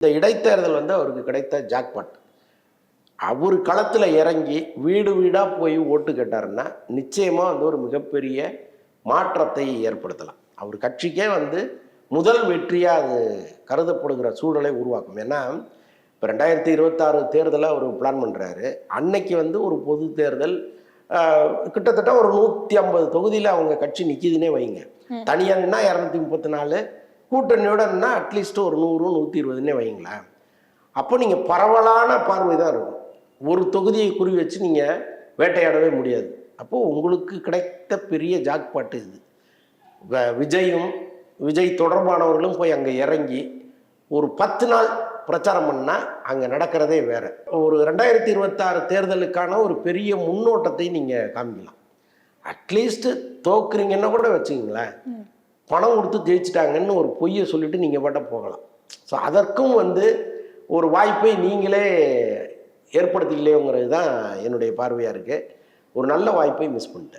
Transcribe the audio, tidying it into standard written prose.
இந்த இடைத்தேர்தல் வந்து அவருக்கு கிடைத்த ஜாக்பாட். அவர் களத்தில் இறங்கி வீடு வீடாக போய் ஓட்டு கேட்டாருன்னா நிச்சயமாக வந்து ஒரு மிகப்பெரிய மாற்றத்தை ஏற்படுத்தலாம். அவர் கட்சிக்கே வந்து முதல் வெற்றியாக அது கருதப்படுகிற சூழலை உருவாக்கும். ஏன்னா இப்போ 2026 தேர்தலை அவர் பிளான் பண்ணுறாரு. அன்னைக்கு வந்து ஒரு பொது தேர்தல் கிட்டத்தட்ட ஒரு 150 தொகுதியில் அவங்க கட்சி நிற்கிதுன்னே வைங்க. தனியாங்கன்னா 234, கூட்டணியோடன்னா அட்லீஸ்ட் ஒரு 100 120ன்னே வைங்களேன். அப்போ நீங்கள் பரவலான பார்வை தான் இருக்கும். ஒரு தொகுதியை குறி வச்சு நீங்கள் வேட்டையாடவே முடியாது. அப்போது உங்களுக்கு கிடைத்த பெரிய ஜாக்பாட்டு இது. விஜய் தொடர்பானவர்களும் போய் அங்கே இறங்கி ஒரு 10 நாள் பிரச்சாரம் பண்ணால் அங்கே நடக்கிறதே வேறு. ஒரு 2026 தேர்தலுக்கான ஒரு பெரிய முன்னோட்டத்தை நீங்கள் காமிக்கலாம். அட்லீஸ்ட்டு தோக்குறீங்கன்னா கூட வச்சுக்கிங்களேன், பணம் கொடுத்து ஜெயிச்சிட்டாங்கன்னு ஒரு பொய்யை சொல்லிட்டு நீங்கள் பாட்ட போகலாம். ஸோ அதற்கும் வந்து ஒரு வாய்ப்பை நீங்களே ஏற்படுத்திக்கலையோங்கிறது தான் என்னுடைய பார்வையாக இருக்குது. ஒரு நல்ல வாய்ப்பை மிஸ் பண்ணிட்டேன்.